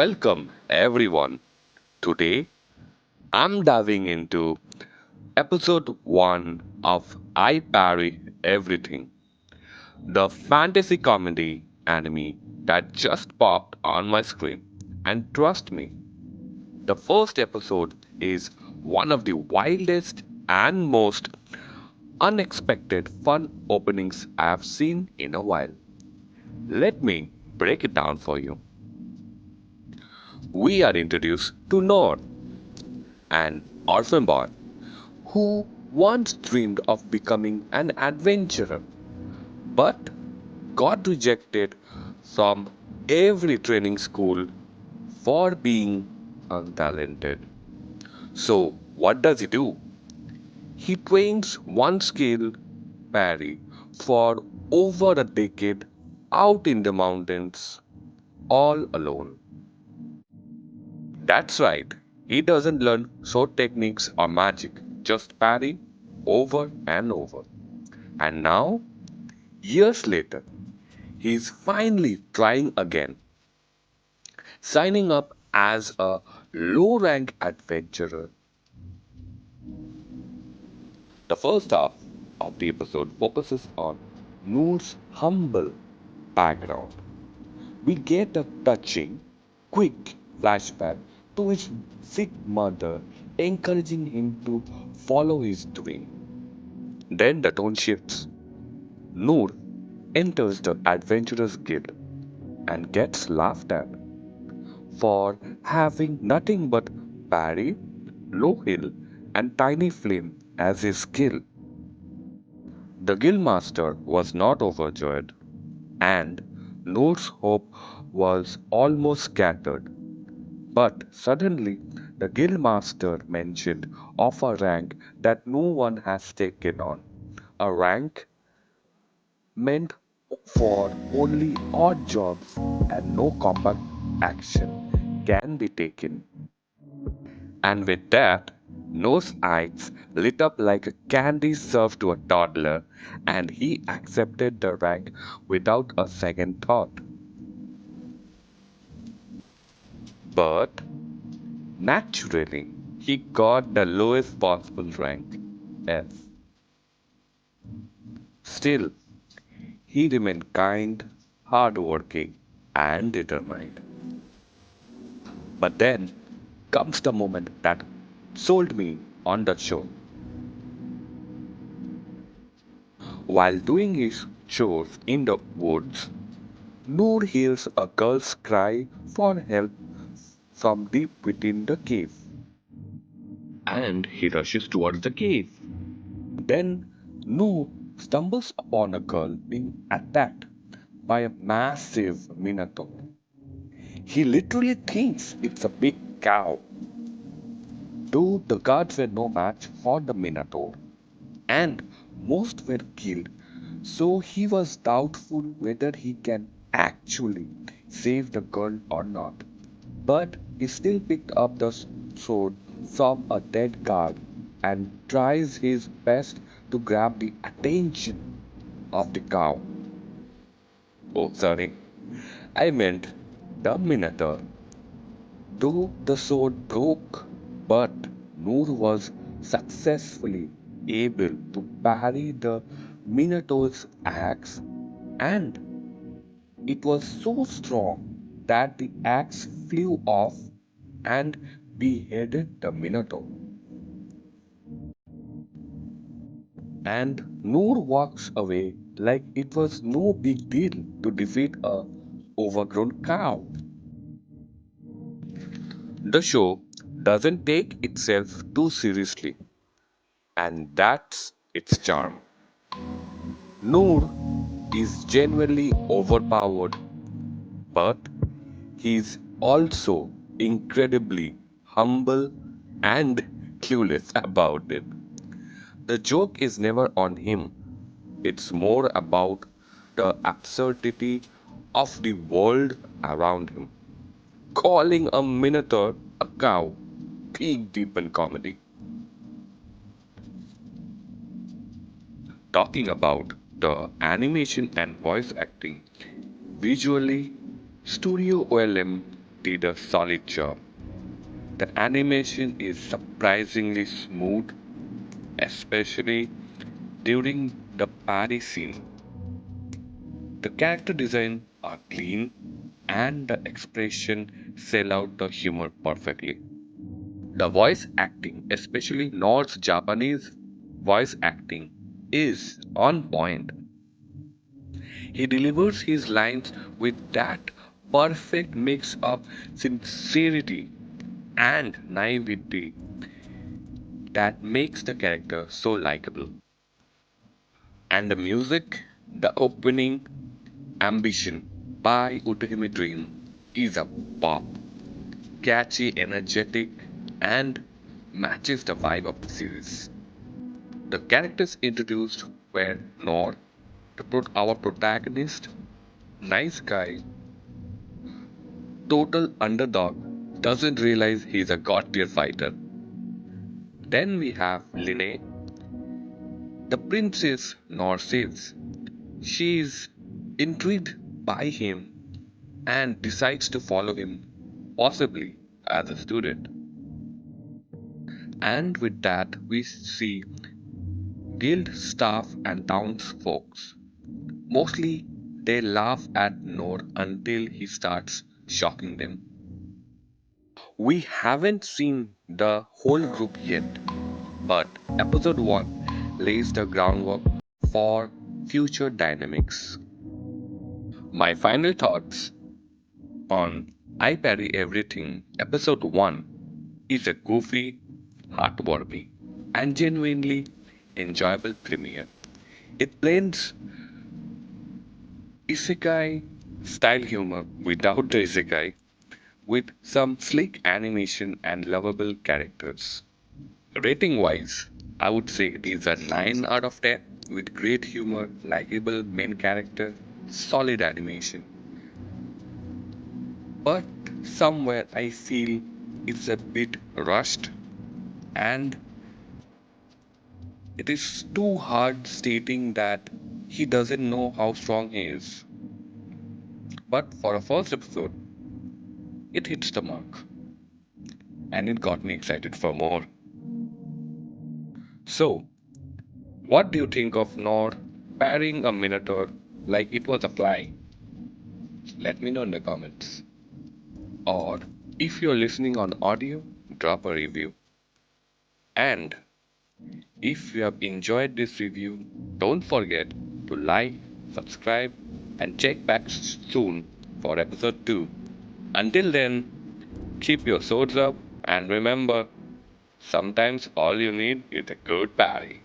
Welcome everyone. Today I'm diving into episode 1 of I Parry Everything, the fantasy comedy anime that just popped on my screen. And trust me, the first episode is one of the wildest and most unexpected fun openings I have seen in a while. Let me break it down for you. We are introduced to Nor, an orphan boy who once dreamed of becoming an adventurer but got rejected from every training school for being untalented. So, what does he do? He trains one skill, parry, for over a decade out in the mountains all alone. That's right, he doesn't learn sword techniques or magic, just parry over and over. And now, years later, he's finally trying again, signing up as a low rank adventurer. The first half of the episode focuses on Noor's humble background. We get a touching, quick flashback to his sick mother encouraging him to follow his dream. Then the tone shifts. Noor enters the Adventurers Guild and gets laughed at for having nothing but parry, low hill, and tiny flame as his skill. The guildmaster was not overjoyed, and Noor's hope was almost scattered. But suddenly, the guildmaster mentioned of a rank that no one has taken on, a rank meant for only odd jobs and no combat action can be taken. And with that, No's eyes lit up like a candy served to a toddler, and he accepted the rank without a second thought. But naturally, he got the lowest possible rank, F. Still, he remained kind, hardworking, and determined. But then comes the moment that sold me on the show. While doing his chores in the woods, Noor hears a girl's cry for help from deep within the cave, and he rushes towards the cave. Then Noor stumbles upon a girl being attacked by a massive minotaur. He literally thinks it's a big cow, though the guards were no match for the minotaur, and most were killed, so he was doubtful whether he can actually save the girl or not. But he still picked up the sword from a dead guard and tries his best to grab the attention of the cow. Oh, sorry, I meant the Minotaur. Though the sword broke, but Noor was successfully able to parry the Minotaur's axe, and it was so strong that the axe flew off and beheaded the Minotaur. And Noor walks away like it was no big deal to defeat a overgrown cow. The show doesn't take itself too seriously, and that's its charm. Noor is genuinely overpowered, but he's also incredibly humble and clueless about it. The joke is never on him, it's more about the absurdity of the world around him. Calling a minotaur a cow, peak deep in comedy. Talking about the animation and voice acting, visually, Studio OLM did a solid job. The animation is surprisingly smooth, especially during the party scene. The character design are clean and the expression sell out the humor perfectly. The voice acting, especially North Japanese voice acting, is on point. He delivers his lines with that perfect mix of sincerity and naivety that makes the character so likable. And the music, the opening Ambition by Utahime Dream is a pop, catchy, energetic, and matches the vibe of the series. The characters introduced were Nor, our protagonist, nice guy, total underdog, doesn't realize he's a god tier fighter. Then we have Linne, the princess Nor saves. She is intrigued by him and decides to follow him, possibly as a student. And with that, we see guild staff and townsfolk. Mostly, they laugh at Noor until he starts shocking them. We haven't seen the whole group yet, but episode 1 lays the groundwork for future dynamics. My final thoughts on I Parry Everything episode 1 is a goofy, heartwarming, and genuinely enjoyable premiere. It blends isekai style humor without the isekai with some sleek animation and lovable characters. Rating wise, I would say it is a 9 out of 10 with great humor, likable main character, solid animation. But somewhere I feel it's a bit rushed and it is too hard stating that he doesn't know how strong he is. But for a first episode, it hits the mark and it got me excited for more. So, what do you think of Nor parrying a minotaur like it was a fly? Let me know in the comments. Or if you're listening on audio, drop a review. And if you have enjoyed this review, don't forget to like, subscribe, and check back soon for episode 2. Until then, keep your swords up and remember, sometimes all you need is a good parry.